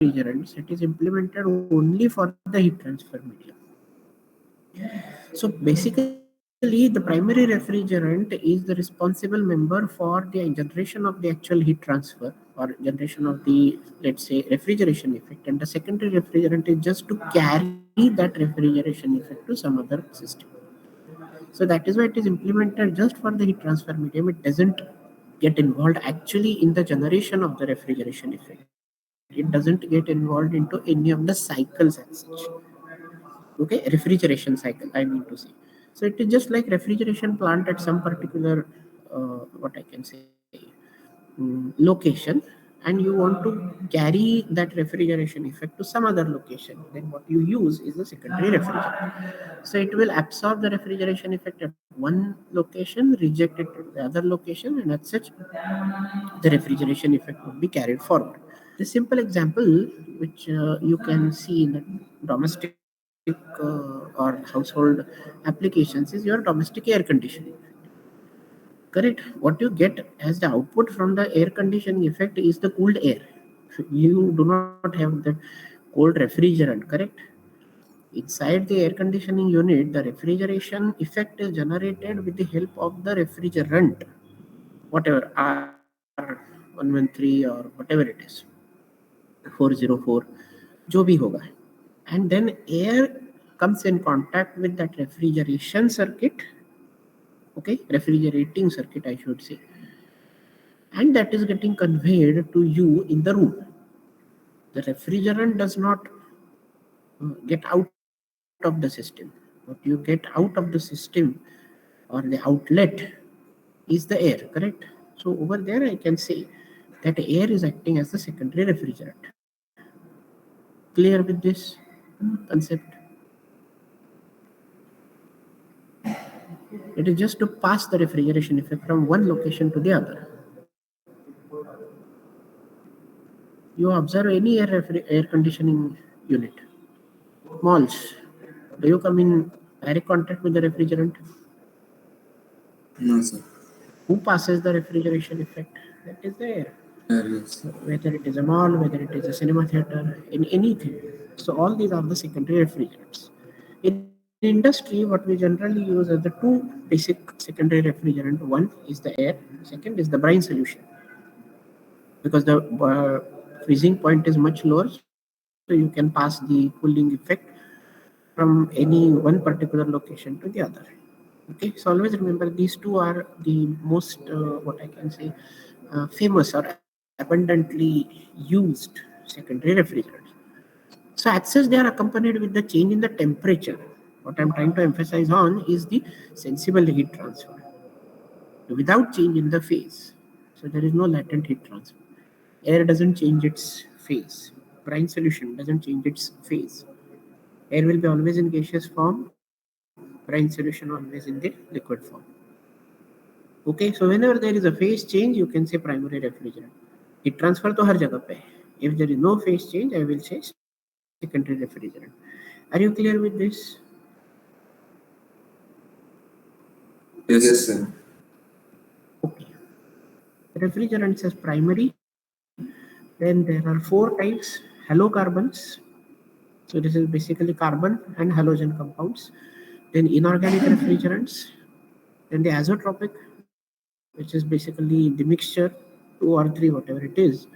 refrigerants, it is implemented only for the heat transfer medium. So basically, the primary refrigerant is the responsible member for the generation of the actual heat transfer or generation of the, let's say, refrigeration effect, and the secondary refrigerant is just to carry that refrigeration effect to some other system. So that is why it is implemented just for the heat transfer medium. It doesn't get involved actually in the generation of the refrigeration effect. It doesn't get involved into any of the cycles as such. Okay, refrigeration cycle, I mean to say. So it is just like refrigeration plant at some particular what I can say location, and you want to carry that refrigeration effect to some other location, then what you use is the secondary refrigerant. So it will absorb the refrigeration effect at one location, reject it to the other location, and as such the refrigeration effect will be carried forward. The simple example which you can see in the domestic or household applications is your domestic air conditioning. Correct. What you get as the output from the air conditioning effect is the cooled air. You do not have that cold refrigerant, correct? Inside the air conditioning unit, the refrigeration effect is generated with the help of the refrigerant, whatever R113 or whatever it is, 404, जो भी होगा. And then air comes in contact with that refrigeration circuit, okay, refrigerating circuit, I should say, and that is getting conveyed to you in the room. The refrigerant does not get out of the system. What you get out of the system or the outlet is the air, correct? So over there I can say that air is acting as the secondary refrigerant. Clear with this concept? It is just to pass the refrigeration effect from one location to the other. You observe any air conditioning unit, malls, do you come in direct contact with the refrigerant? No, sir. Who passes the refrigeration effect? That is the air. Yes. Whether it is a mall, whether it is a cinema theater, in anything. So all these are the secondary refrigerants. In industry, what we generally use are the two basic secondary refrigerant. One is the air, second is the brine solution. Because the freezing point is much lower, so you can pass the cooling effect from any one particular location to the other. Okay, so always remember these two are the most what I can say famous or abundantly used secondary refrigerants. So as such, they are accompanied with the change in the temperature. What I'm trying to emphasize on is the sensible heat transfer without change in the phase. So there is no latent heat transfer. Air doesn't change its phase. Brine solution doesn't change its phase. Air will be always in gaseous form, brine solution always in the liquid form. Okay, so whenever there is a phase change, you can say primary refrigerant. Heat transfer to har jagah pe hai. If there is no phase change, I will say secondary refrigerant. Are you clear with this? Yes, sir. Okay. Refrigerants as primary. Then there are four types: halocarbons. So this is basically carbon and halogen compounds. Then inorganic refrigerants. Then the azeotropic, which is basically the mixture, 2 or 3, whatever it is,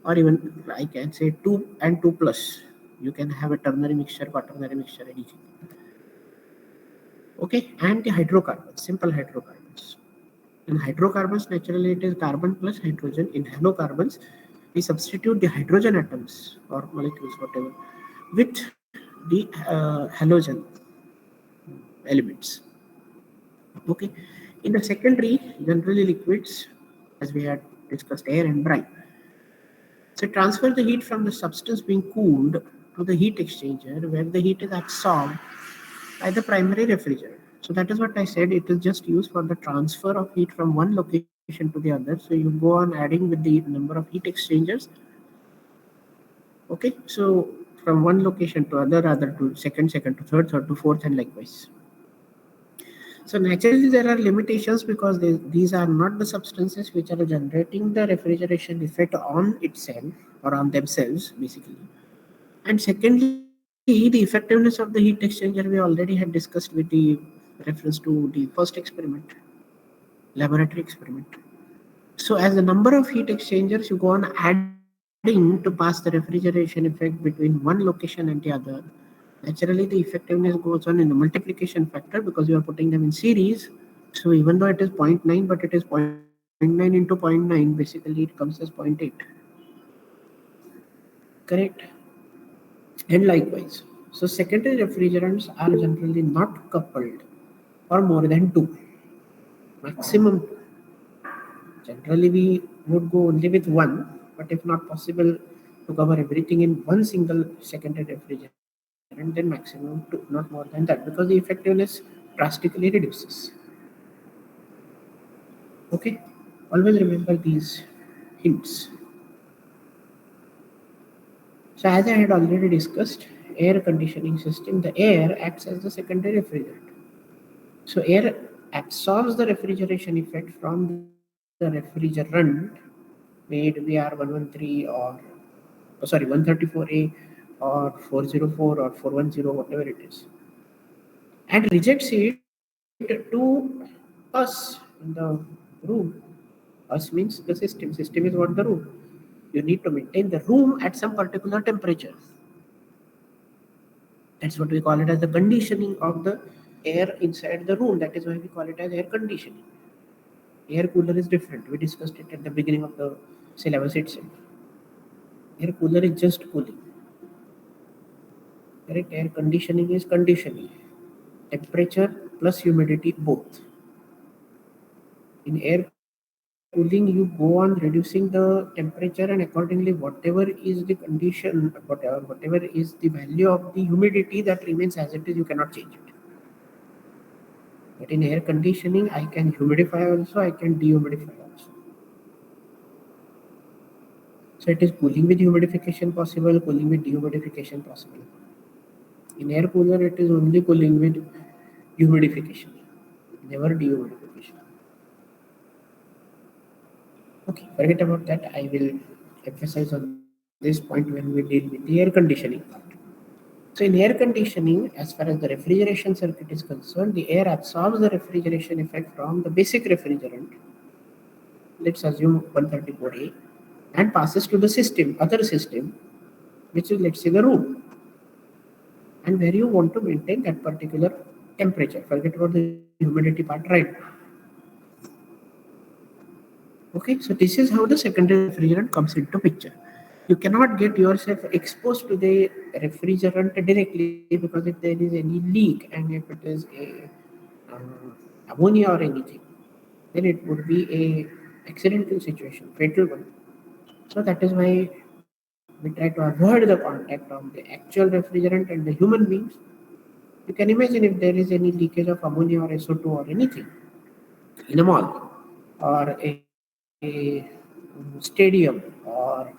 or even I can say 2 and 2 plus. You can have a ternary mixture, quaternary mixture, anything. Okay, and the hydrocarbons, simple hydrocarbons. In hydrocarbons, naturally it is carbon plus hydrogen. In halocarbons, we substitute the hydrogen atoms or molecules, whatever, with the halogen elements. Okay, in the secondary, generally liquids, as we had discussed, air and brine. So transfer the heat from the substance being cooled to the heat exchanger, where the heat is absorbed by the primary refrigerant. So that is what I said. It is just used for the transfer of heat from one location to the other. So you go on adding with the number of heat exchangers. Okay, so from one location to other to second to third to fourth, and likewise. So naturally there are limitations because these are not the substances which are generating the refrigeration effect on itself or on themselves basically. And secondly, the effectiveness of the heat exchanger we already had discussed with the reference to the first experiment, laboratory experiment. So as the number of heat exchangers you go on adding to pass the refrigeration effect between one location and the other, naturally the effectiveness goes on in the multiplication factor because you are putting them in series. So even though it is zero point 0.9, but it is zero point 0.9 into zero point 0.9, basically it comes as zero point 0.8. Correct? And likewise, so secondary refrigerants are generally not coupled for more than two, maximum two. Generally, we would go only with one, but if not possible to cover everything in one single secondary refrigerant, then maximum two, not more than that, because the effectiveness drastically reduces. Okay, always remember these hints. So, as I had already discussed, air conditioning system, the air acts as the secondary refrigerant. So air absorbs the refrigeration effect from the refrigerant, be it VR113 or 134A or 404 or 410, whatever it is, and rejects it to us in the room. Us means the system. System is what, the room. You need to maintain the room at some particular temperature. That's what we call it as the conditioning of the air inside the room. That is why we call it as air conditioning. Air cooler is different. We discussed it at the beginning of the syllabus itself. Air cooler is just cooling. Correct? Air conditioning is conditioning. Temperature plus humidity both. In air cooling, you go on reducing the temperature, and accordingly, whatever is the condition, whatever is the value of the humidity, that remains as it is. You cannot change it. But in air conditioning, I can humidify also, I can dehumidify also. So it is cooling with humidification possible, cooling with dehumidification possible. In air cooler, it is only cooling with humidification, never dehumidification. Okay, forget about that. I will emphasize on this point when we deal with the air conditioning part. So in air conditioning, as far as the refrigeration circuit is concerned, the air absorbs the refrigeration effect from the basic refrigerant. Let's assume 134A, and passes to the system, other system, which is, let's say, the room, and where you want to maintain that particular temperature. Forget about the humidity part right now. Okay, so this is how the secondary refrigerant comes into picture. You cannot get yourself exposed to the refrigerant directly, because if there is any leak and if it is a ammonia or anything, then it would be a accidental situation, fatal one. So that is why we try to avoid the contact of the actual refrigerant and the human beings. You can imagine if there is any leakage of ammonia or SO2 or anything in a mall or a stadium or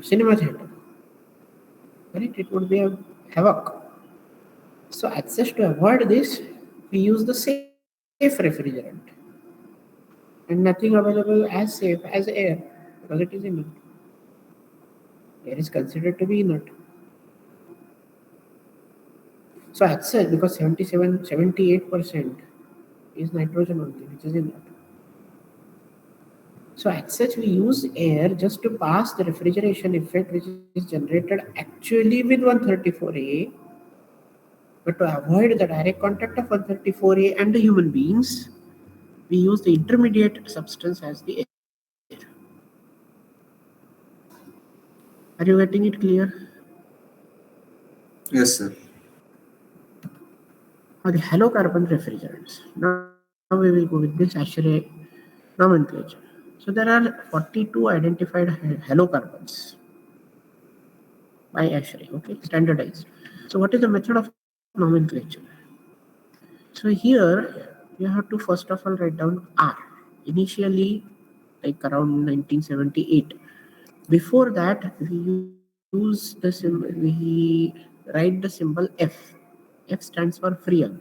cinema theater, right? It would be a havoc. So, as such, to avoid this, we use the safe refrigerant, and nothing available as safe as air, because it is inert. Air is considered to be inert. So, as such, because 78% is nitrogen only, which is inert. So as such, we use air just to pass the refrigeration effect which is generated actually with 134A. But to avoid the direct contact of 134A and the human beings, we use the intermediate substance as the air. Are you getting it clear? Yes, sir. Now the halocarbon refrigerants. Now we will go with this ASHRAE nomenclature. So there are 42 identified halocarbons by ASHRAE, okay, standardized. So what is the method of nomenclature? So here you have to first of all write down R. Initially, like around 1978. Before that, we use the symbol, we write the symbol F. F stands for freon.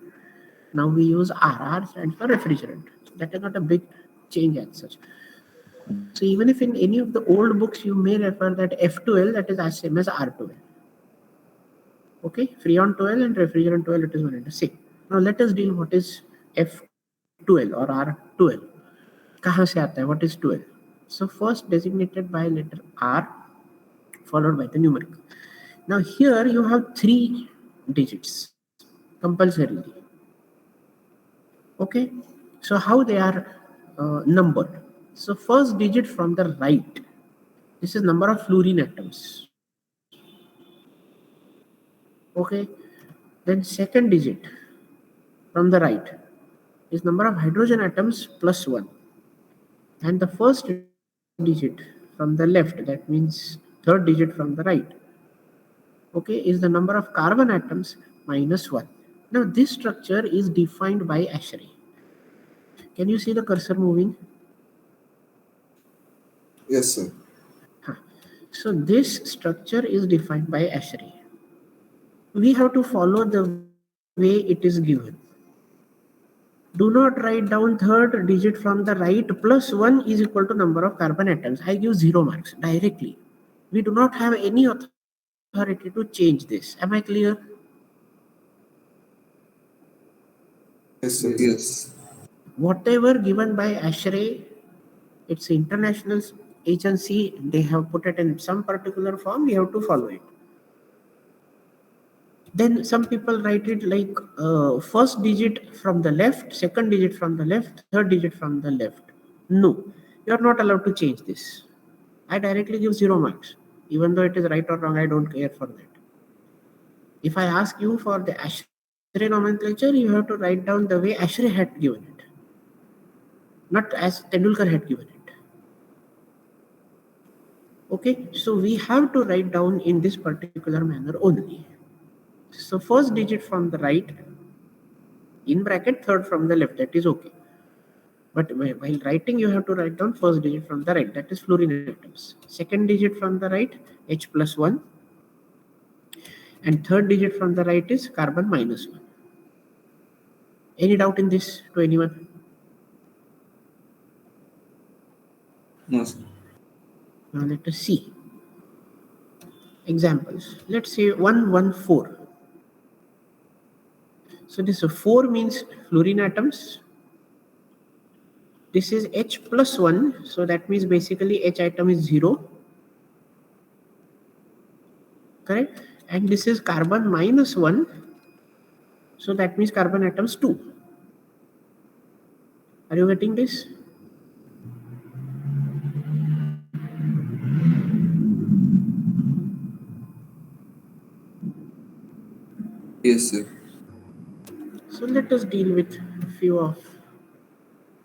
Now we use R. R stands for refrigerant. So that is not a big change as such. So even if in any of the old books you may refer that F12, that is as same as R12. Okay, Freon 12 and refrigerant 12, it is one and the same. Now let us deal what is F12 or R12. कहाँ से आता है? What is 12? So first designated by letter R followed by the numeric. Now here you have 3 digits compulsorily. Okay, so how they are numbered? So first digit from the right, this is number of fluorine atoms. Okay, then second digit from the right is number of hydrogen atoms plus 1, and the first digit from the left, that means third digit from the right, okay, is the number of carbon atoms minus 1. Now this structure is defined by Ashray. Can you see the cursor moving? Yes, sir. So this structure is defined by Ashray. We have to follow the way it is given. Do not write down third digit from the right plus 1 is equal to number of carbon atoms. I give 0 marks directly. We do not have any authority to change this. Am I clear? Yes, sir. Yes. Whatever given by Ashray, it's an international agency, they have put it in some particular form, we have to follow it. Then some people write it like first digit from the left, second digit from the left, third digit from the left. No, you are not allowed to change this. I directly give 0 marks. Even though it is right or wrong, I don't care for that. If I ask you for the Ashray nomenclature, you have to write down the way Ashray had given it, not as Tendulkar had given it. Okay, so we have to write down in this particular manner only. So first digit from the right, in bracket third from the left, that is okay. But while writing, you have to write down first digit from the right, that is fluorine atoms. Second digit from the right, H plus 1. And third digit from the right is carbon minus 1. Any doubt in this to anyone? No, sir. Now let us see. Examples. Let's say 114. So this 4 means fluorine atoms. This is H plus 1. So that means basically H atom is 0. Correct? And this is carbon minus 1. So that means carbon atoms 2. Are you getting this? Yes, sir. So let us deal with a few of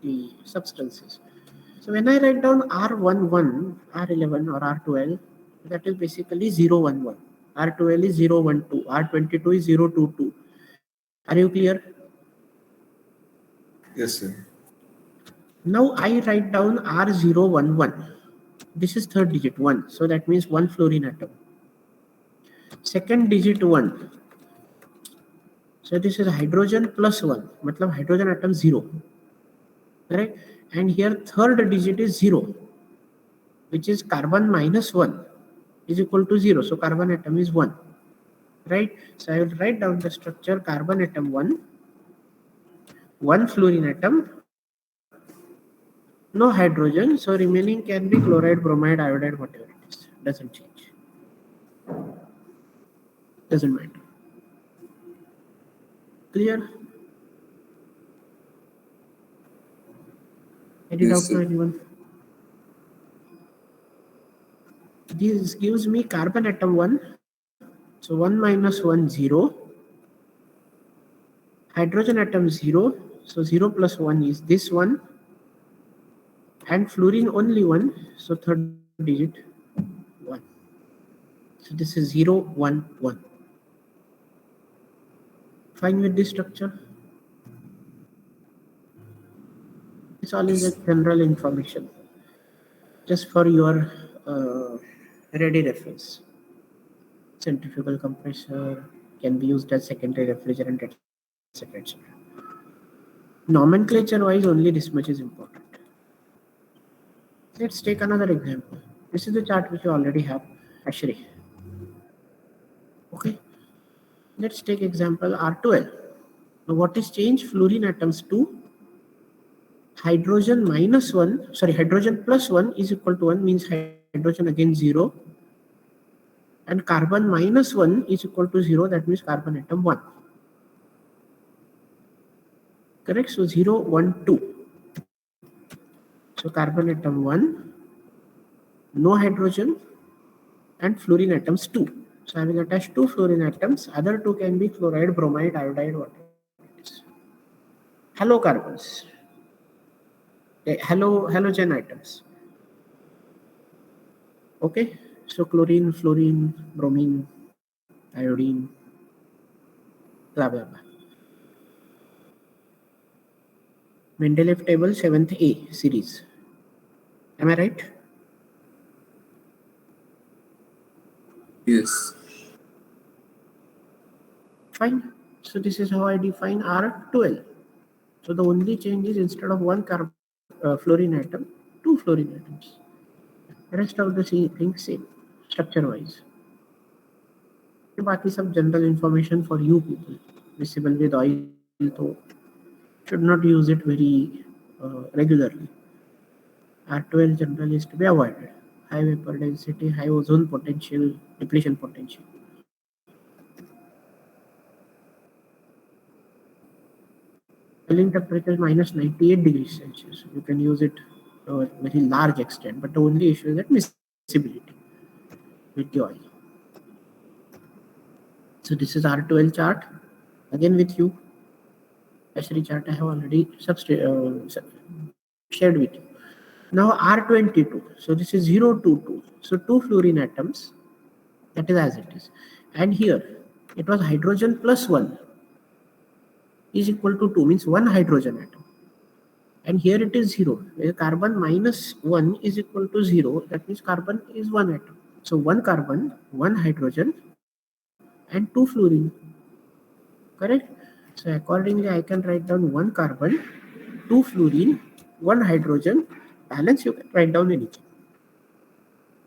the substances. So when I write down R11, R11 or R12, that is basically 011. R12 is 012, R22 is 022. Are you clear? Yes, sir. Now I write down R011. This is third digit 1. So that means 1 fluorine atom. Second digit 1. So this is hydrogen plus 1. Matlab hydrogen atom 0. Correct? And here third digit is 0, which is carbon minus 1 is equal to 0. So carbon atom is 1. Right? So I will write down the structure carbon atom 1 fluorine atom, no hydrogen. So remaining can be chloride, bromide, iodide, whatever it is. Doesn't change. Doesn't matter. Clear? Any Yes, doubt to sir. anyone? This gives me carbon atom 1. So 1 minus 1, 0. Hydrogen atom 0. So 0 plus 1 is this one. And fluorine only 1. So third digit 1. So this is 0, 1, 1. Fine with this structure? This all is a Yes. general information, just for your ready reference. Centrifugal compressor can be used as secondary refrigerant, etc. etc. Nomenclature wise, only this much is important. Let's take another example. This is the chart which you already have, Ashri. Okay. Let's take example R12. Now what is changed? Fluorine atoms 2, hydrogen minus 1, sorry, hydrogen plus 1 is equal to 1, means hydrogen again 0, and carbon minus 1 is equal to 0, that means carbon atom 1. Correct? So 0, 1, 2. So carbon atom 1, no hydrogen, and fluorine atoms 2. So I will attach two fluorine atoms. Other two can be chloride, bromide, iodide, whatever it is. Halocarbons, halogen atoms. Okay, so chlorine, fluorine, bromine, iodine, blah blah blah. Mendeleev table 7th A series. Am I right? Yes. Fine. So this is how I define R12. So the only change is instead of one fluorine atom, two fluorine atoms. The rest of the things same, structure wise. बाकी सब general information for you people. Miscible with oil, तो should not use it very regularly. R12 general is to be avoided. High vapor density, high ozone potential, depletion potential. Boiling temperature is minus 98 degrees Celsius. You can use it to a very large extent, but the only issue is that miscibility with the oil. So this is R12 chart. Again with you. Ashri chart I have already shared with you. Now R22. So this is 0, 2, 2. So two fluorine atoms. That is as it is. And here it was hydrogen plus 1 is equal to 2, means one hydrogen atom. And here it is 0. Where carbon minus 1 is equal to 0. That means carbon is one atom. So one carbon, one hydrogen, and two fluorine. Correct? So accordingly, I can write down one carbon, two fluorine, one hydrogen. Balance you can write down anything,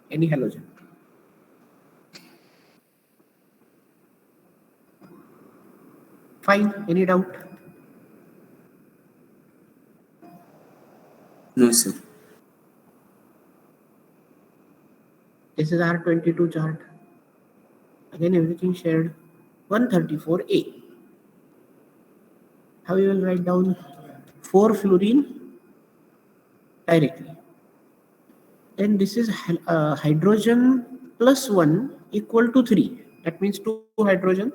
any halogen. Fine. Any doubt? No, sir. This is R22 chart. Again, everything shared. 134A. How you will write down 4 fluorine directly. Then this is hydrogen plus 1 equal to 3. That means 2 hydrogen.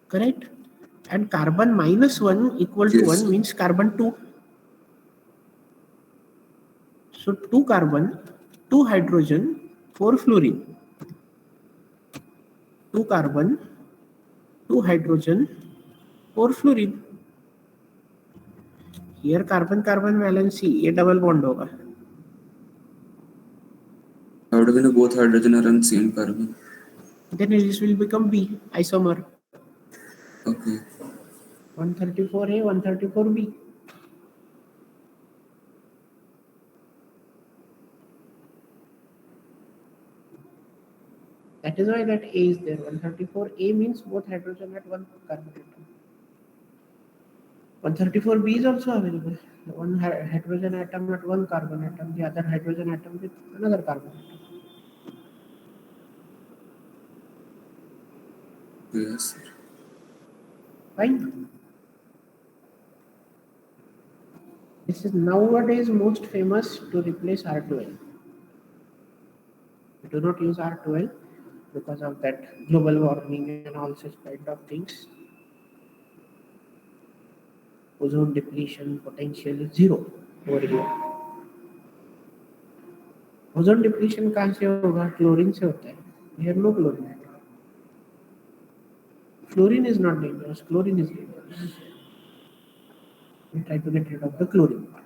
Correct? And carbon minus 1 equal to Yes, 1 sir. means carbon 2. So 2 carbon, 2 hydrogen, 4 fluorine. 2 carbon, 2 hydrogen, 4 fluorine. Here carbon carbon valency ये double bond होगा. How do we know both hydrogen are on same carbon? Then this will become B isomer. Okay. 134A, 134B. That is why that A is there. 134A means both hydrogen at one carbon atom. 134B is also available. One hydrogen atom at one carbon atom, the other hydrogen atom with another carbon atom. Yes, sir. Fine. This is nowadays most famous to replace R12. We do not use R12 because of that global warming and all such kind of things. Ozone depletion potential is 0 over here. Ozone depletion कहाँ से होगा? Chlorine से होता है. Here no chlorine. Fluorine is not dangerous. Chlorine is dangerous. We try to get rid of the chlorine part.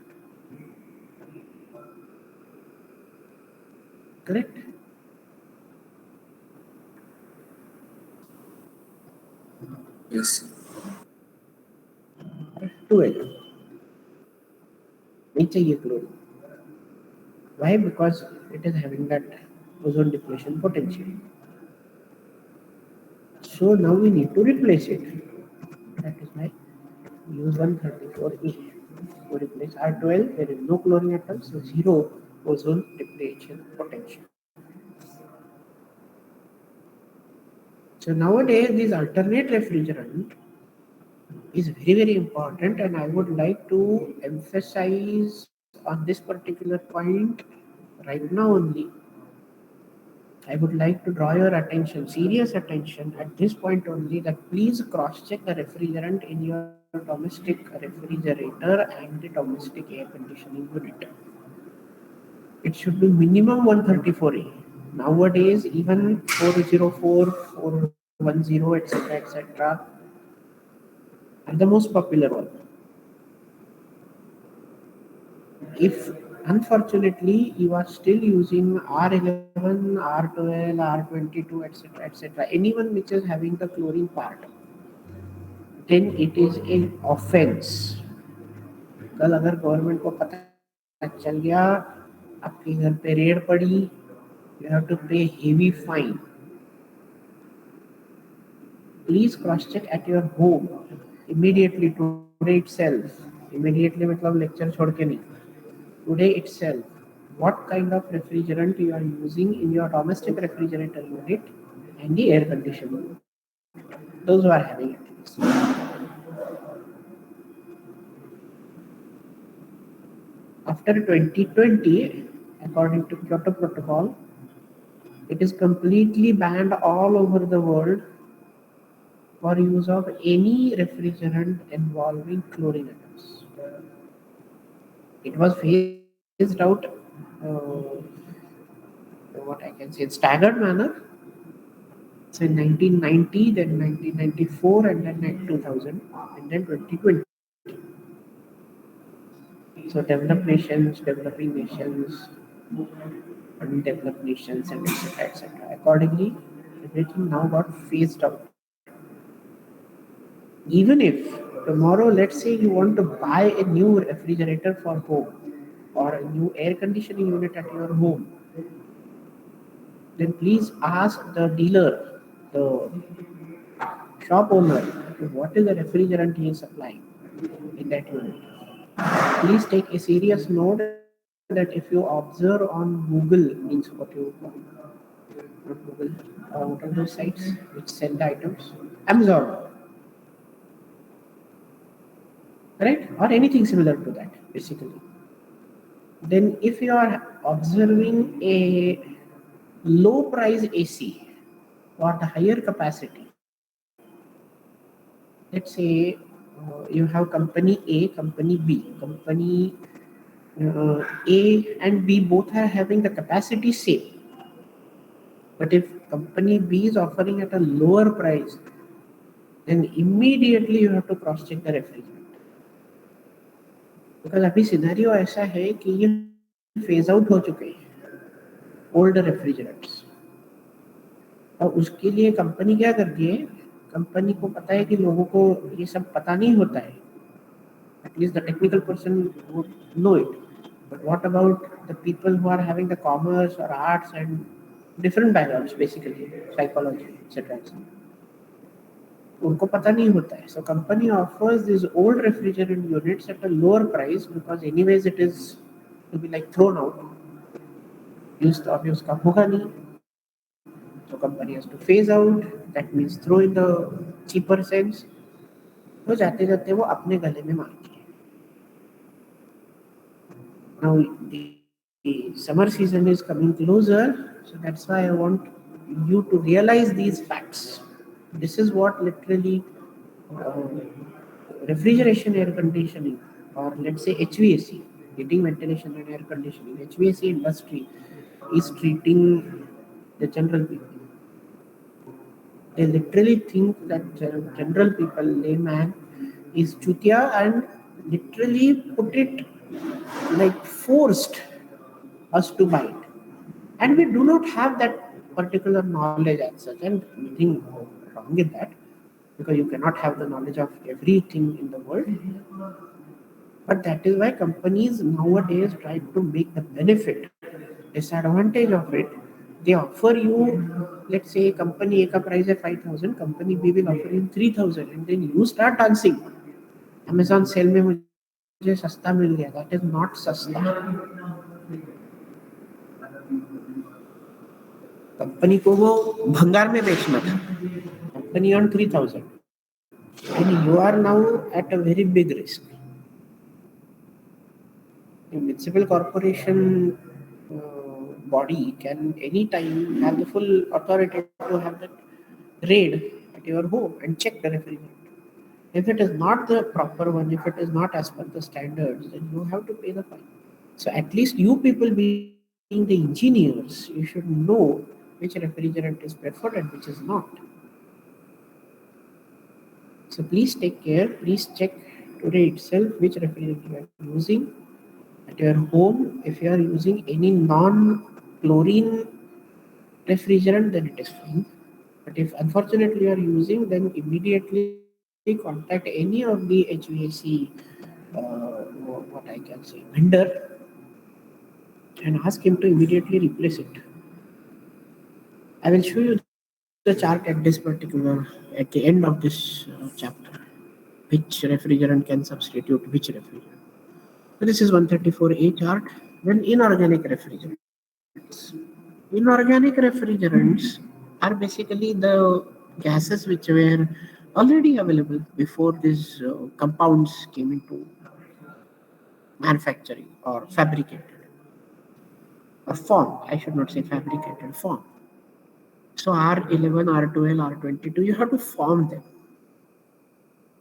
Correct? Yes, sir. 12. नहीं चाहिए chlorine. Why? Because it is having that ozone depletion potential. So now we need to replace it. That is why we use 134A. To replace R12, there is no chlorine atom, so zero ozone depletion potential. So nowadays, this alternate refrigerant is very important, and I would like to emphasize on this particular point right now only. I would like to draw your attention, serious attention at this point only, that please cross-check the refrigerant in your domestic refrigerator and the domestic air conditioning unit. It should be minimum 134A. Nowadays, even 404, 410, etc., etc., are the most popular one. If unfortunately you are still using R11, R12, R22, etc., etc., anyone which is having the chlorine part, then it is an offense. कल अगर government को पता चल गया, आपके घर पे red पड़ी, you have to pay heavy fine. Please cross check at your home immediately today itself. Immediately मतलब lecture छोड़ के नहीं. Today itself, what kind of refrigerant you are using in your domestic refrigerator unit and the air conditioning. Those who are having it. After 2020, according to Kyoto Protocol, it is completely banned all over the world for use of any refrigerant involving chlorine atoms. It was phased out, what I can say, in staggered manner. So in 1990, then 1994, and then 2000, and then 2020. So developing nations, undeveloped nations, and etc. etc. Accordingly, everything now got phased out. Even if tomorrow, let's say you want to buy a new refrigerator for home or a new air conditioning unit at your home, then please ask the dealer, the shop owner, what is the refrigerant he is supplying in that unit. Please take a serious note that if you observe on Google, means what you call, not Google, what are those sites which sell the items? Amazon, right? Or anything similar to that, basically. Then if you are observing a low price AC or the higher capacity, let's say you have company A, company B. Company A and B both are having the capacity same. But if company B is offering at a lower price, then immediately you have to cross check the refrigerant. Because अभी scenario ऐसा है कि ये phase out हो चुके हैं old refrigerators, और उसके लिए कंपनी क्या करती है, कंपनी को पता है कि लोगों को ये सब पता नहीं होता है. At least the technical person would know it. But what about the people who are having the commerce or arts and different backgrounds, basically psychology, etc. उनको पता नहीं होता है. So company offers these old refrigerant units at a lower price because anyways it is to be like thrown out. Use तो अभी उसका होगा नहीं. So company has to phase out. That means throw in the cheaper sense. तो जाते जाते वो अपने गले में मारती है. Now the summer season is coming closer, so that's why I want you to realize these facts. This is what literally refrigeration, air conditioning, or let's say HVAC, heating, ventilation, and air conditioning, HVAC industry is treating the general people. They literally think that general people, layman, is chutia, and literally put it like forced us to buy it. And we do not have that particular knowledge as such, and nothing wrong with that. because you cannot have the knowledge of everything in the world. But that is why companies nowadays try to make the benefit, disadvantage of it. They offer you, let's say, company A का price है 5,000, company B will offer you 3,000, and then you start dancing. Amazon sale में मुझे सस्ता मिल गया. That is not सस्ता. Company को वो भंगार में बेचना था. Company earned 3,000, and you are now at a very big risk. A municipal corporation body can anytime have the full authority to have that raid at your home and check the refrigerator. If it is not the proper one, if it is not as per the standards, then you have to pay the fine. So at least you people being the engineers, you should know which refrigerant is preferred and which is not. So please take care, please check today itself which refrigerant you are using at your home. If you are using any non-chlorine refrigerant, then it is fine. But if unfortunately you are using, then immediately contact any of the HVAC, what I can say, vendor, and ask him to immediately replace it. I will show you the chart at this particular, at the end of this chapter, which refrigerant can substitute which refrigerant. So this is 134A chart. Then inorganic refrigerants. Inorganic refrigerants are basically the gases which were already available before these compounds came into manufacturing or fabricated or formed. I should not say fabricated, formed. So R11, R12, R22, you have to form them.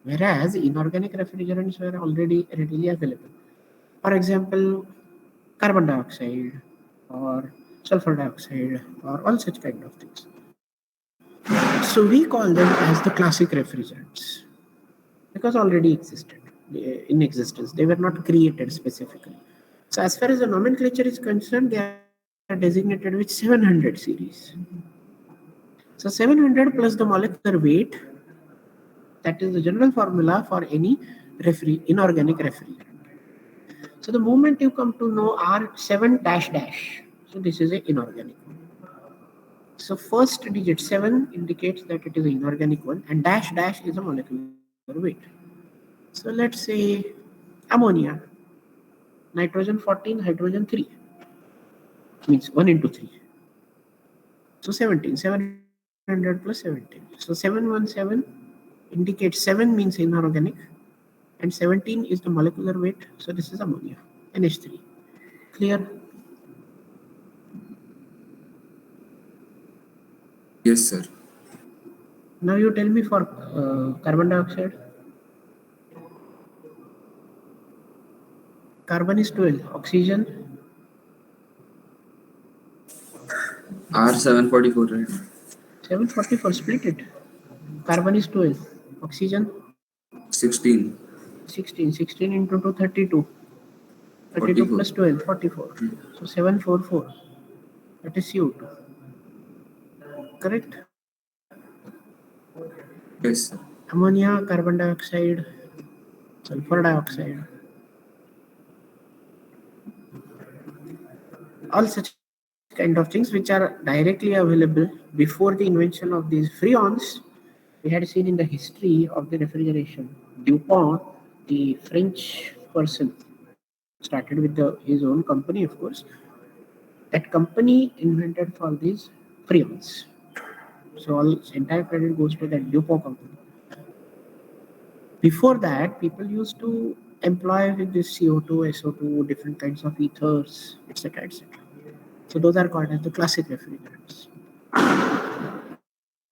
Whereas inorganic refrigerants were already readily available. For example, carbon dioxide or sulfur dioxide or all such kind of things. So we call them as the classic refrigerants because already existed in existence. They were not created specifically. So as far as the nomenclature is concerned, they are designated with 700 series. So 700 plus the molecular weight, that is the general formula for any inorganic refrigerant. So the moment you come to know R7 dash dash, so this is an inorganic one. So first digit 7 indicates that it is an inorganic one, and dash dash is a molecular weight. So let's say ammonia, nitrogen 14, hydrogen 3, means 1 into 3. So 17, 700 plus 17. So 717 indicates 7 means inorganic, and 17 is the molecular weight. So this is ammonia, NH3. Clear? Yes, sir. Now you tell me for carbon dioxide. Carbon is 12, oxygen R744, right? 744, split it. Carbon is 12, oxygen 16, 16, 16 into 2, 32. 32 44. plus 12, 44. So 744. That is CO2. Correct? Yes, sir. Ammonia, carbon dioxide, sulfur dioxide, all such kind of things which are directly available before the invention of these freons. We had seen in the history of the refrigeration. DuPont, the French person, started with his own company, of course. That company invented for these freons. So all entire credit goes to that DuPont company. Before that, people used to employ with this CO2, SO2, different kinds of ethers, etc., etc. So those are called as the classic refrigerants.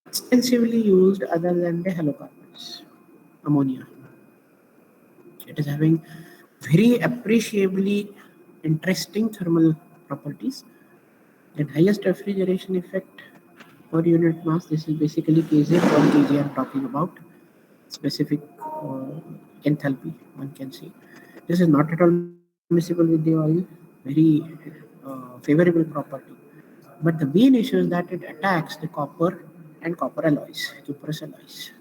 Extensively used other than the halocarbons, ammonia. It is having very appreciably interesting thermal properties. The highest refrigeration effect per unit mass. This is basically Kz per kg I'm talking about. Specific enthalpy, one can say. This is not at all miscible with the oil, very favorable property. But the main issue is that it attacks the copper and copper alloys, cuprous alloys.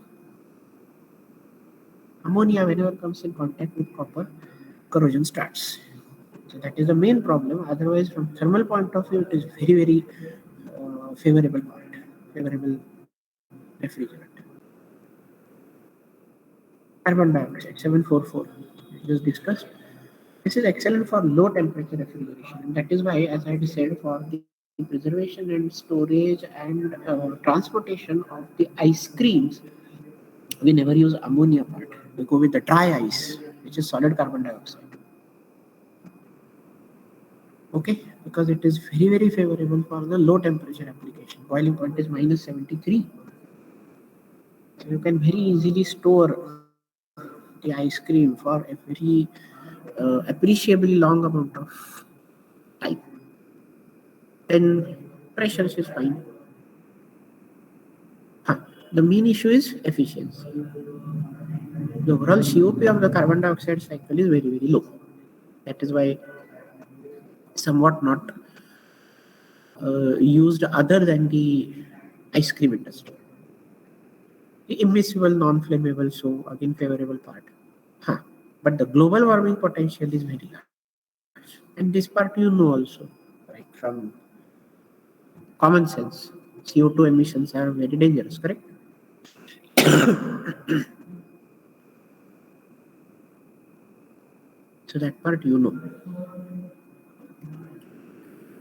ammonia, whenever comes in contact with copper, corrosion starts. So that is the main problem. Otherwise, from thermal point of view, it is very, very favorable part, favorable refrigerant. Carbon dioxide 744, just discussed. This is excellent for low temperature refrigeration, and that is why, as I said, for the preservation and storage and transportation of the ice creams, we never use ammonia part. We go with the dry ice, which is solid carbon dioxide. Okay, because it is very, very favorable for the low temperature application. Boiling point is minus 73. So you can very easily store the ice cream for a very appreciably long amount of time. Then pressures is fine. Huh. The main issue is efficiency. The overall COP of the carbon dioxide cycle is very, very low. That is why somewhat not used other than the ice cream industry. The immiscible, non-flammable, so again favorable part. Huh. But the global warming potential is very large. And this part you know also, right, from common sense. CO2 emissions are very dangerous, correct? So that part you know.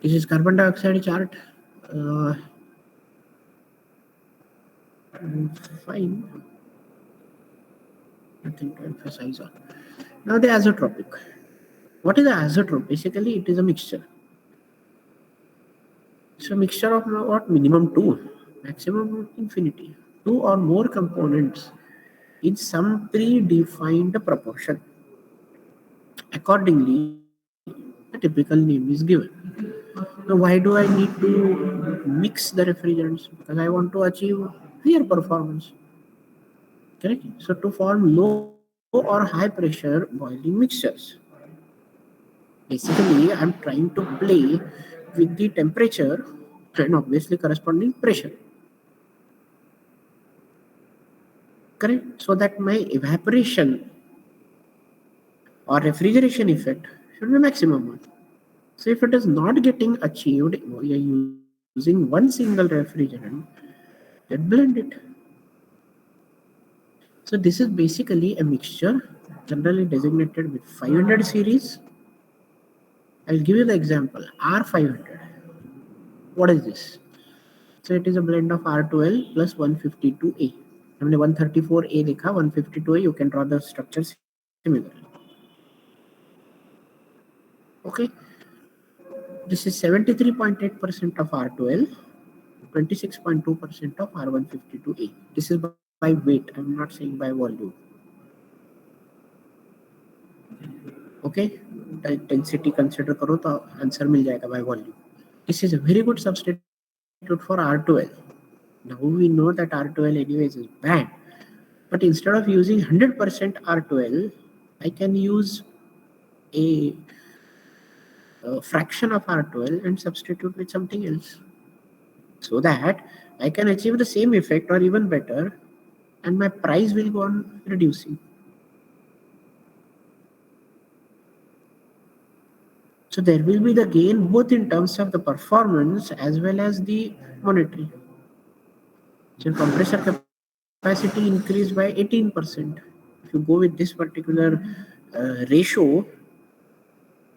This is carbon dioxide chart. Uh, Fine, nothing to emphasize on. Now the azeotropic. What is the azeotrope? Basically, it is a mixture. It's a mixture of what? Minimum two, maximum infinity. Two or more components in some predefined proportion. Accordingly, a typical name is given. Now, why do I need to mix the refrigerants? Because I want to achieve higher performance. Correct? So, to form low or high pressure boiling mixtures. Basically, I'm trying to play with the temperature and obviously corresponding pressure. Correct? So that my evaporation or refrigeration effect should be maximum one. So if it is not getting achieved, we are using one single refrigerant, then blend it. So this is basically a mixture generally designated with 500 series. I'll give you the example R500. What is this? So it is a blend of R12 plus 152A. I mean 134A देखा 152A. You can draw the structure similarly. Okay. This is 73.8% of R12, 26.2% of R152A. This is by weight. I'm not saying by volume. Okay. Density consider करो तो answer मिल जाएगा by volume. This is a very good substitute for R12. Now we know that R12 anyways is bad. But instead of using 100% R12, I can use a, a fraction of R12 and substitute with something else. So that I can achieve the same effect or even better, and my price will go on reducing. So there will be the gain both in terms of the performance as well as the monetary. So compressor capacity increased by 18%. If you go with this particular ratio,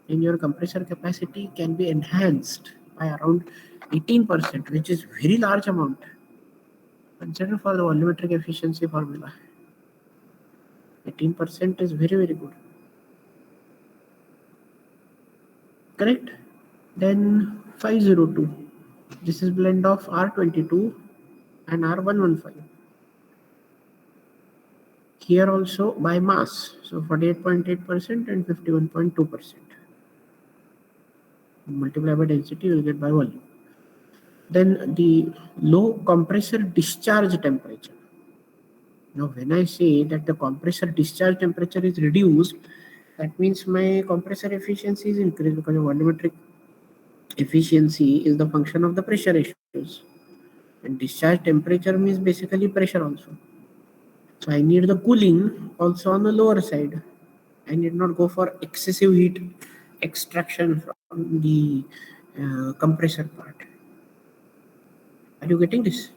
then your compressor capacity can be enhanced by around 18%, which is very large amount. Consider for the volumetric efficiency formula. 18% is very, very good. Correct? Then 502. This is blend of R22 and R115. Here also by mass. So 48.8% and 51.2%. Multiply by density, you will get by volume. Then the low compressor discharge temperature. Now, when I say that the compressor discharge temperature is reduced, that means my compressor efficiency is increased because the volumetric efficiency is the function of the pressure ratios. And discharge temperature means basically pressure also. So I need the cooling also on the lower side. I need not go for excessive heat extraction from the compressor part. Are you getting this?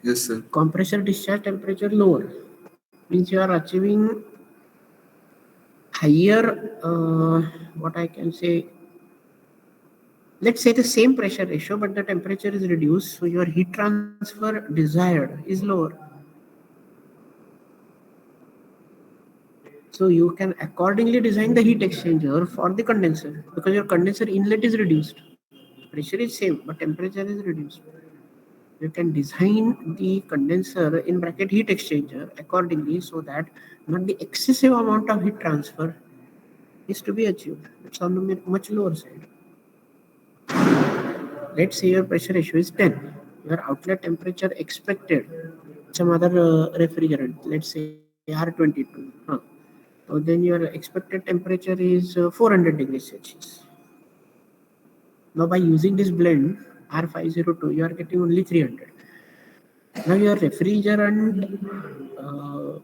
Yes, sir. Compressor discharge temperature lower means you are achieving higher, what I can say, let's say the same pressure ratio, but the temperature is reduced, so your heat transfer desired is lower. So you can accordingly design the heat exchanger for the condenser because your condenser inlet is reduced. Pressure is same, but temperature is reduced. You can design the condenser in bracket heat exchanger accordingly so that not the excessive amount of heat transfer is to be achieved. It's on the much lower side. Let's say your pressure ratio is 10. Your outlet temperature expected, some other refrigerant, let's say R22. So then your expected temperature is 400 degrees Celsius. Now by using this blend R502, you are getting only 300. Now your refrigerant, uh,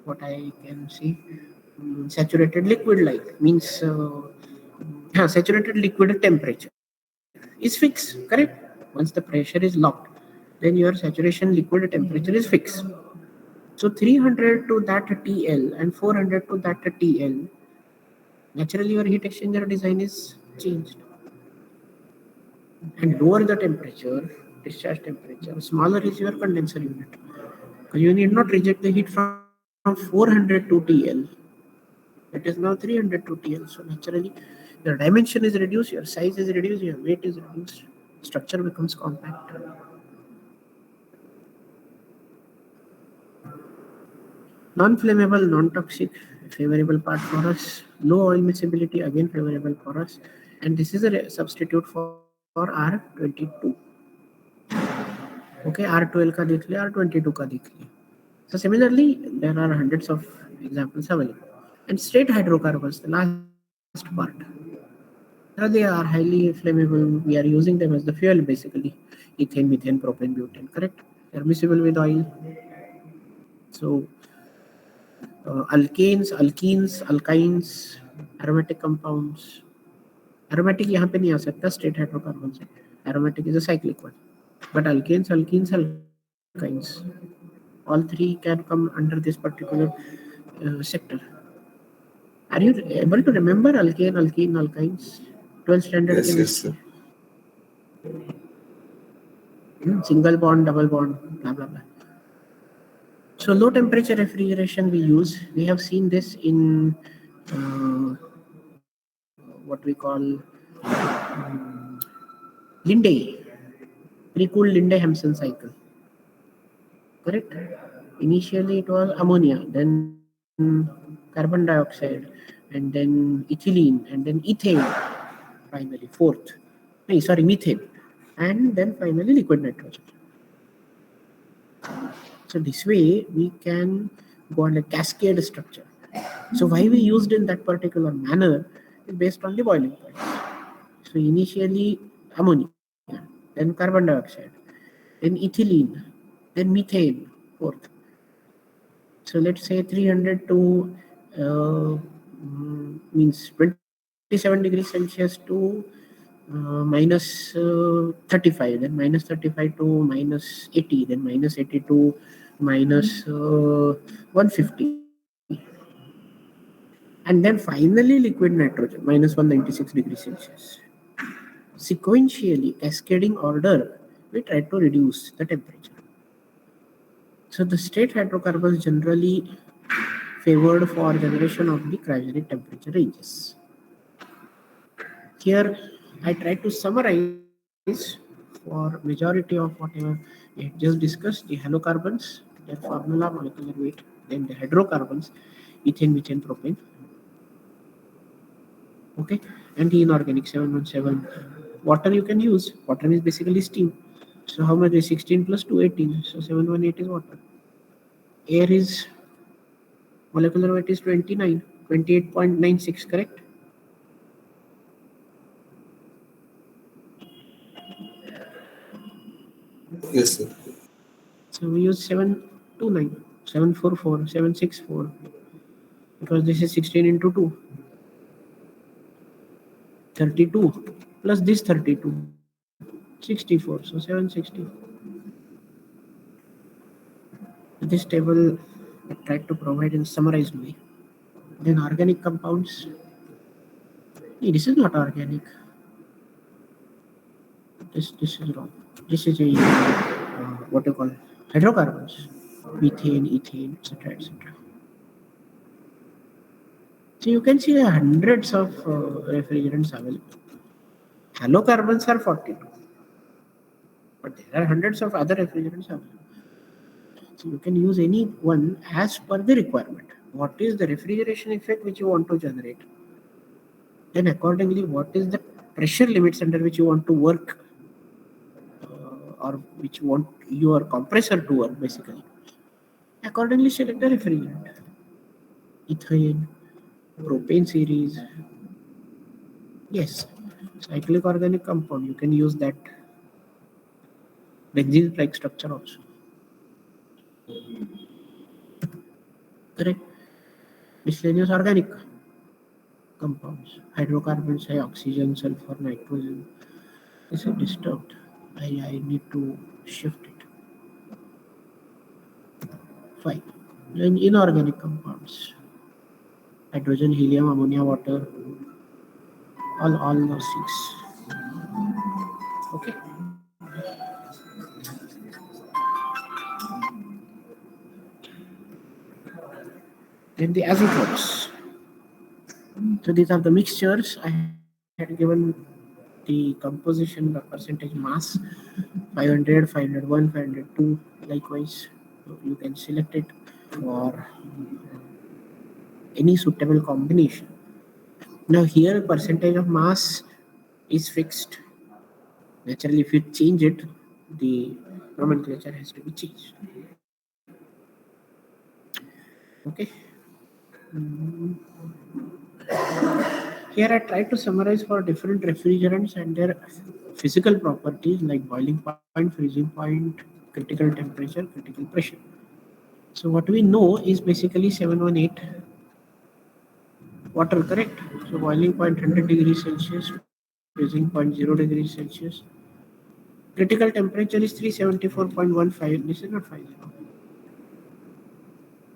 what I can see, saturated liquid like means saturated liquid temperature is fixed, correct? Once the pressure is locked, then your saturation liquid temperature is fixed. So 300 to that TL and 400 to that TL, naturally your heat exchanger design is changed. And lower the temperature, discharge temperature, smaller is your condenser unit. Because you need not reject the heat from 400 to TL. It is now 300 to TL. So naturally, your dimension is reduced, your size is reduced, your weight is reduced, structure becomes compact. Non-flammable, non-toxic, favorable part for us. Low oil miscibility, again favorable for us. And this is a substitute for R22. Okay, R12 का देख लिया, R22 का देख लिया. So similarly, there are hundreds of examples available. And straight hydrocarbons, the last part. They are highly flammable. We are using them as the fuel basically. Ethane, methane, propane, butane, correct? They are miscible with oil. So alkanes, alkenes, alkynes, aromatic compounds. Aromatic यहाँ पे नहीं आ सकता straight hydrocarbon से. Aromatic is a cyclic one. But alkanes, alkenes, alkynes, all three can come under this particular sector. Are you able to remember alkane, alkene, alkynes? 12th standard Yes, yes, chemistry. sir. Single bond, double bond, blah blah blah. So low temperature refrigeration we use. We have seen this in what we call Linde, pre-cooled Linde-Hampson cycle. Correct? Initially it was ammonia, then carbon dioxide, and then ethylene, and then ethane, finally fourth. No, sorry, methane, and then finally liquid nitrogen. So this way we can go on a cascade structure. So why we used in that particular manner is based on the boiling point. So initially ammonia, then carbon dioxide, then ethylene, then methane, fourth. So let's say 300 to means 27 degrees Celsius to minus 35, then minus 35 to minus 80, then minus 80 to minus 150. And then finally liquid nitrogen, minus 196 degrees Celsius. Sequentially, cascading order, we try to reduce the temperature. So the straight hydrocarbons generally favored for generation of the cryogenic temperature ranges. Here, I try to summarize for majority of whatever we had just discussed: the halocarbons, their formula, molecular weight, then the hydrocarbons, ethane, methane, propane. Okay, and the inorganic 717. Water you can use. Water is basically steam. So how much is 16 plus 2, 18? So 718 is water. Air is molecular weight is 29, 28.96, correct? Yes, sir. So we use 729, 744, 764 because this is 16 into 2, 32 plus this 32, 64, so 760. This table I tried to provide in summarized way. Then organic compounds. This is not organic. This is wrong. This is a what do you call hydrocarbons, methane, ethane, etc., etc. So you can see hundreds of refrigerants available. Halocarbons are 42, but there are hundreds of other refrigerants available. So you can use any one as per the requirement. What is the refrigeration effect which you want to generate? Then accordingly, what is the pressure limits under which you want to work, or which you want your compressor to work basically? Accordingly, select a refrigerant. Ethane, propane series. Yes, cyclic organic compound. You can use that benzene-like structure also. Correct. Miscellaneous organic compounds. Hydrocarbons, say oxygen, sulfur, nitrogen. This is disturbed. I need to shift it. Fine. Then inorganic compounds. Hydrogen, helium, ammonia, water. All those things. Okay. Then the isotopes. So these are the mixtures. I had given the composition, the percentage mass, 500, 501, 502, likewise. So you can select it for any suitable combination. Now here percentage of mass is fixed. Naturally, if you change it, the nomenclature has to be changed. Okay. Here I try to summarize for different refrigerants and their physical properties like boiling point, freezing point, critical temperature, critical pressure. So what we know is basically 718 water, correct? So boiling point 100 degrees Celsius, freezing point 0 degrees Celsius. Critical temperature is 374.15. This is not 50.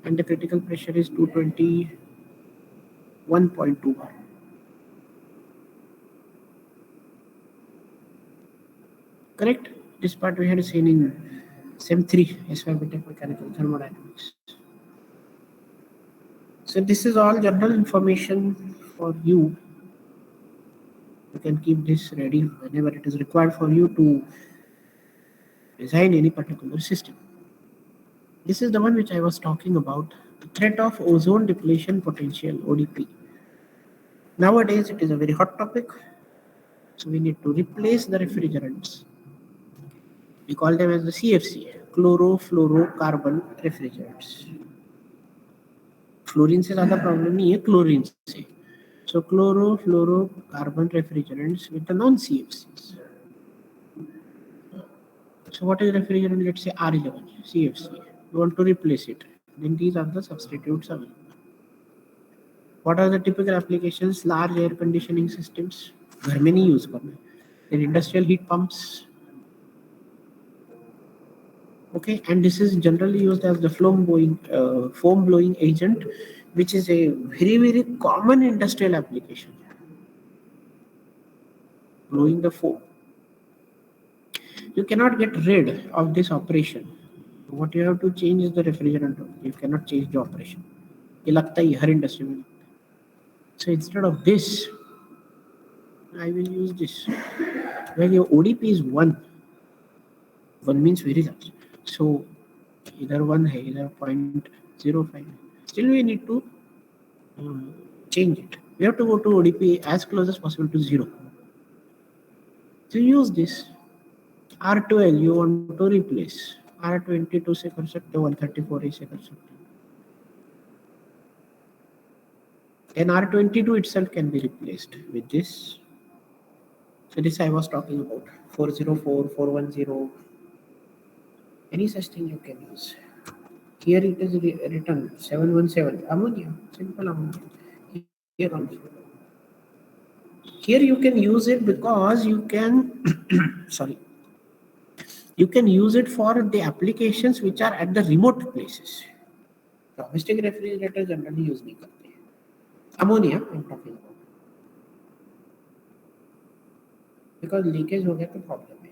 And the critical pressure is 221.2 bar. Correct? This part we had seen in SEM 3, Experimental Mechanical Thermodynamics. So this is all general information for you. You can keep this ready whenever it is required for you to design any particular system. This is the one which I was talking about, the threat of ozone depletion potential, ODP. Nowadays it is a very hot topic. So we need to replace the refrigerants. We call them as the CFC, chlorofluorocarbon refrigerants. Fluorine से ज़्यादा problem नहीं है, chlorine से. So chlorofluorocarbon refrigerants with the non-CFCs. So what is refrigerant? Let's say R11, CFC. You want to replace it. Then these are the substitutes available. What are the typical applications? Large air conditioning systems. घर में नहीं use करना. Then industrial heat pumps. Okay, and this is generally used as the foam blowing agent, which is a very common industrial application. Blowing the foam. You cannot get rid of this operation. What you have to change is the refrigerant. You cannot change the operation. ये लगता ही हर industry में. So instead of this, I will use this. Well, your ODP is 1. 1 means very large. So either 1 है, either 0.05. Still we need to change it. We have to go to ODP as close as possible to 0. So use this. R12 you want to replace. R22 से कर सकते हो, 134 से कर सकते हो. Then R22 itself can be replaced with this. So this I was talking about 404, 410. Any such thing you can use. Here it is written 717 ammonia, simple ammonia. Here also. Here you can use it because you can sorry, you can use it for the applications which are at the remote places. Domestic refrigerator generally use नहीं करते. Ammonia I'm talking about. Because leakage हो गया तो problem है.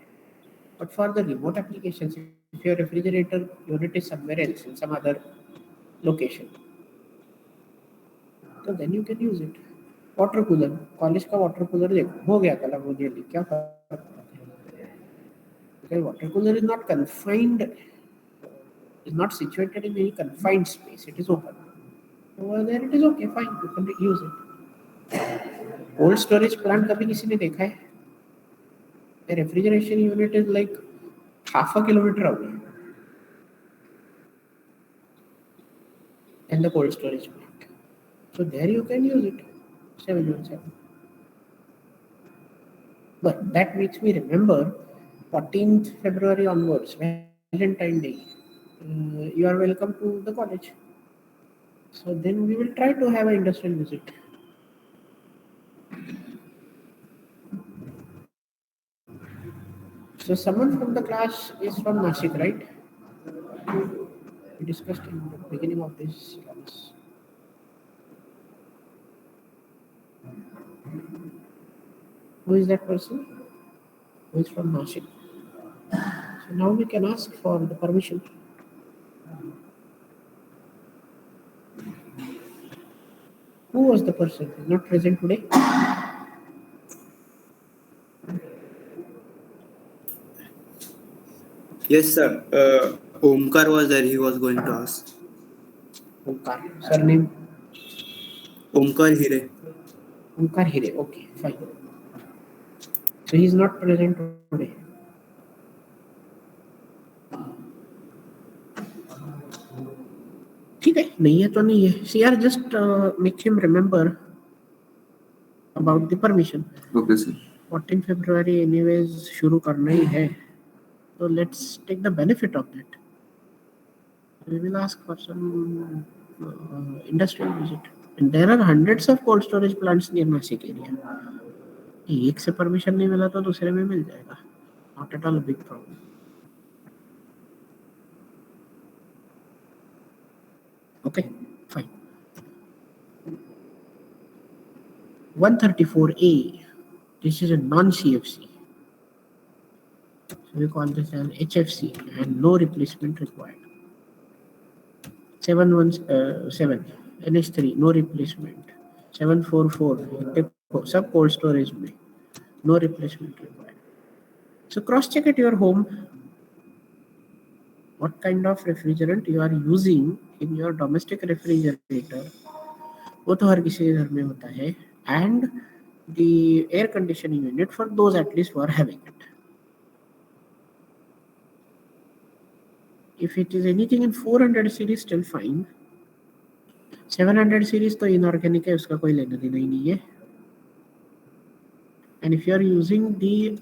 But for the remote applications, if your refrigerator unit is somewhere else in some other location, so then you can use it. Water cooler, college का water cooler देखो हो गया कल ammonia leak, क्या फर्क पड़ता है? Because water cooler is not confined, is not situated in any confined space. It is open. Over there it is okay, fine, you can use it. Cold storage plant कभी किसी ने देखा है? The refrigeration unit is like half a kilometer away, and the cold storage plant. So there you can use it. 717. But that makes me remember 14th February onwards, Valentine Day. You are welcome to the college. So then we will try to have an industrial visit. So someone from the class is from Nashik, right? We discussed in the beginning of this class. Who is that person? Who is from Nashik? So now we can ask for the permission. Who was the person who is not present today? Yes, sir. Omkar was there. He was going to ask. Omkar. Surname? Omkar Hire. Omkar Hire. Okay, fine. So he is not present today. ठीक है, नहीं है तो नहीं है. CR just make him remember about the permission. Okay, sir. 14 February anyways शुरू करना ही है. So let's take the benefit of that. We will ask for some industrial visit. And there are hundreds of cold storage plants near Nashik area. एक से permission नहीं मिला तो दूसरे में मिल जाएगा. Not at all a big problem. Okay, fine. 134A. This is a non-CFC. So we call this an HFC and no replacement required. 717 NH3 no replacement. 744 देखो सब cold storage में no replacement required. So cross check at your home what kind of refrigerant you are using in your domestic refrigerator. वो तो हर किसी के घर में होता है. And the air conditioning unit for those at least who are having it. If it is anything in 400 series, still fine. 700 series तो inorganic है, उसका कोई लेना देना ही नहीं है. And if you are using the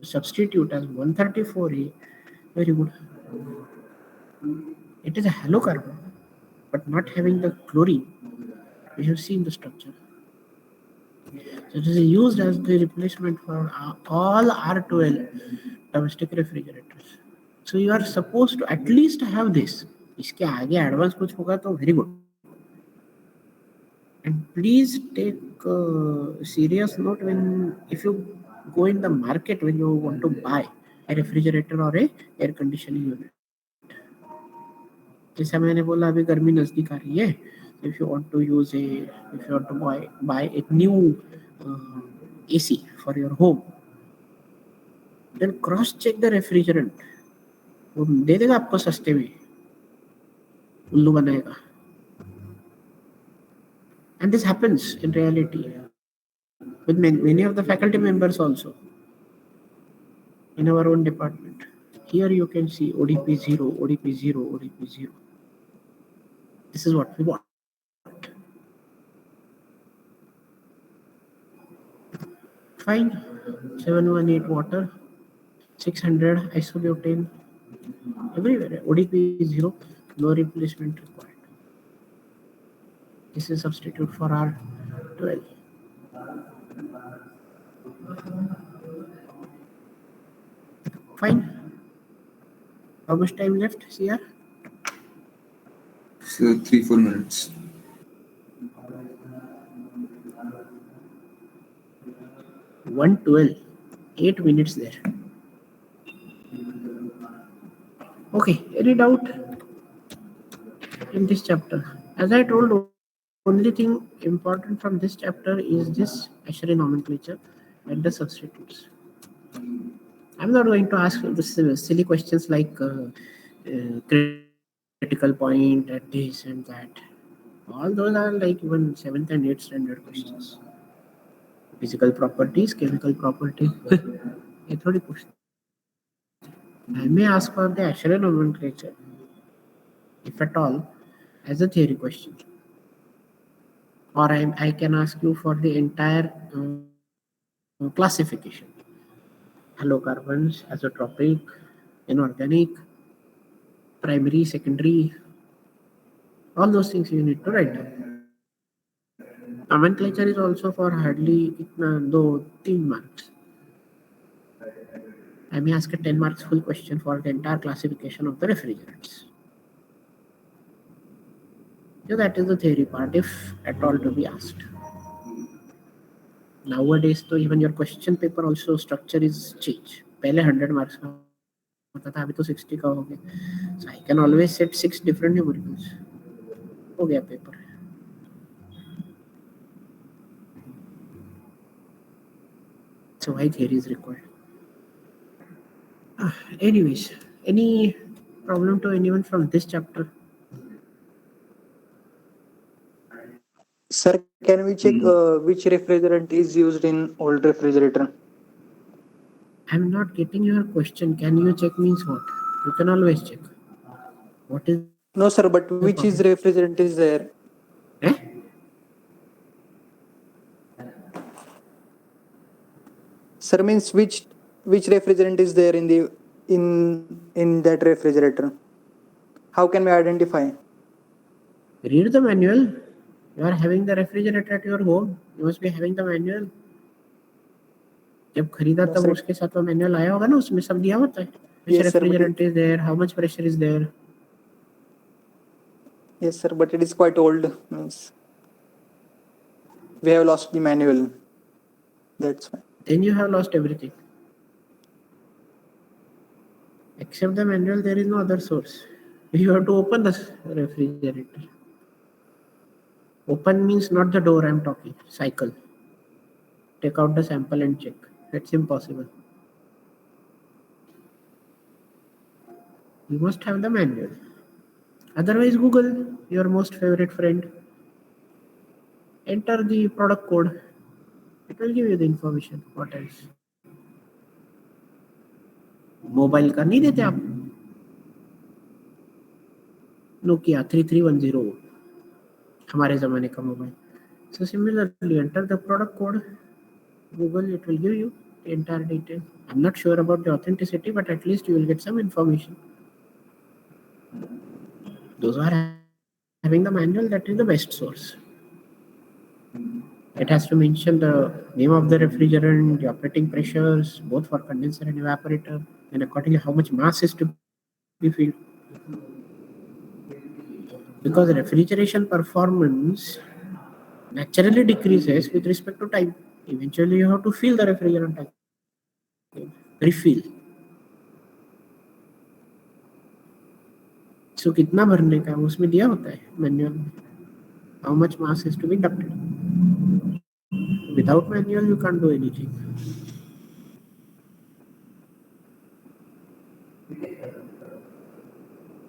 substitute as 134A, very good. It is a halocarbon, but not having the chlorine. We have seen the structure. So it is used as the replacement for all R12 domestic refrigerators. So you are supposed to at least have this. इसके आगे advance कुछ होगा तो very good. And please take serious note when if you go in the market when you want to buy a refrigerator or a air conditioning unit. जैसा मैंने बोला अभी गर्मी नजदीक आ रही है. If you want to buy a new AC for your home, then cross check the refrigerant. वो दे देगा आपको सस्ते में, उल्लू बनाएगा. And this happens in reality with many of the faculty members also in our own department. Here you can see ODP 0, ODP 0, ODP 0. This is what we want. Fine. 718 water, 600 isobutane, Everywhere. ODP is 0, no replacement required. This is substitute for R12. Fine. How much time left, CR? So 3-4 minutes. 112. 8 minutes there. Okay, any doubt in this chapter? As I told, only thing important from this chapter is this Escher nomenclature and the substitutes. I'm not going to ask this silly questions like critical point at this and that. All those are like even 7th and 8th standard questions. Physical properties, chemical properties. ये थोड़ी पूछते. I may ask for the Escher nomenclature, if at all, as a theory question. Or I can ask you for the entire classification. Halocarbons, azotropic, inorganic, primary, secondary, all those things you need to write down. Nomenclature is also for hardly though 3 marks. I may ask a 10 marks full question for the entire classification of the refrigerants. So that is the theory part, if at all to be asked. Nowadays, so even your question paper also structure is change. पहले 100 marks का होता था, अभी तो 60 का हो गया. So I can always set 6 different numericals. हो गया paper. So why theory is required? Anyways, any problem to anyone from this chapter? Sir, can we check which refrigerant is used in old refrigerator? I'm not getting your question. Can you check means what? You can always check. What is No, sir, but the which is problem? refrigerant is there? Eh? Sir, means which refrigerant is there in the in that refrigerator? How can we identify? Read the manual. You are having the refrigerator at your home. You must be having the manual. जब खरीदा No, तब sir. उसके साथ वो manual आया होगा ना, उसमें सब दिया होता है. Which Yes, sir, but refrigerant is there? How much pressure is there? yes, sir, but it is quite old. Means we have lost the manual. That's why. Then you have lost everything. Except the manual, there is no other source. You have to open the refrigerator. Open means not the door I'm talking. Cycle. Take out the sample and check. That's impossible. You must have the manual. Otherwise, Google, your most favorite friend. Enter the product code. It will give you the information. What else? Mobile का नहीं देते आप. Nokia 3310 हमारे जमाने का mobile. So similarly, enter the product code. Google, it will give you the entire detail. I'm not sure about the authenticity, but at least you will get some information. Those who are having the manual, that is the best source. It has to mention the name of the refrigerant, the operating pressures, both for condenser and evaporator, and accordingly how much mass is to be filled. Because refrigeration performance naturally decreases with respect to time. Eventually, you have to fill the refrigerant tank. Refill. So कितना भरने का उसमें दिया होता है manual में. How much mass is to be ducted. Without manual, you can't do anything.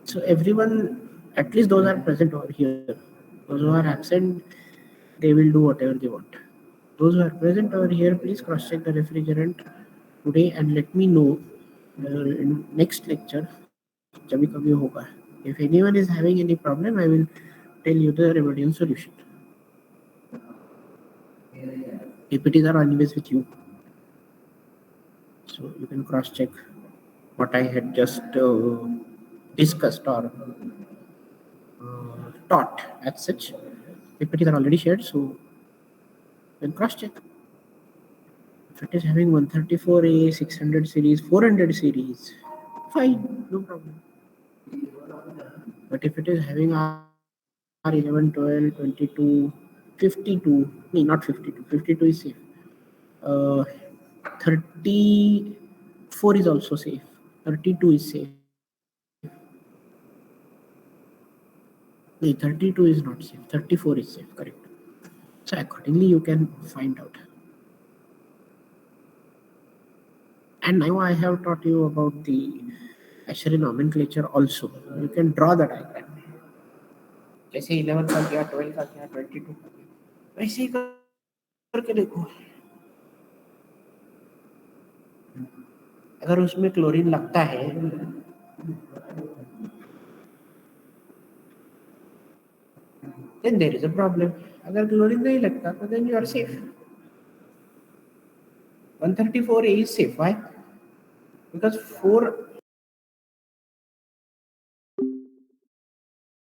So everyone, at least those are present over here. Those who are absent, they will do whatever they want. Those who are present over here, please cross-check the refrigerant today and let me know in next lecture. जब भी कभी होगा. If anyone is having any problem, I will tell you the remedial solution. PPTs are always with you, so you can cross-check. what I had just discussed or taught as such. PPTs are already shared, so then cross check. If it is having 134A, 600 series, 400 series, fine, no problem. But if it is having R11, 12, 22, 52, no, not 52, 52 is safe. 34 is also safe. 32 is safe. No, 32 is not safe. 34 is safe, correct. So accordingly, you can find out. And now I have taught you about the actually nomenclature also. You can draw the diagram. जैसे 11 का किया 12 का किया 22 का किया वैसे ही करके देखो अगर उसमें क्लोरीन लगता है then there is a problem. अगर क्लोरीन नहीं लगता तो then you are safe. 134A is safe. Why? Because 4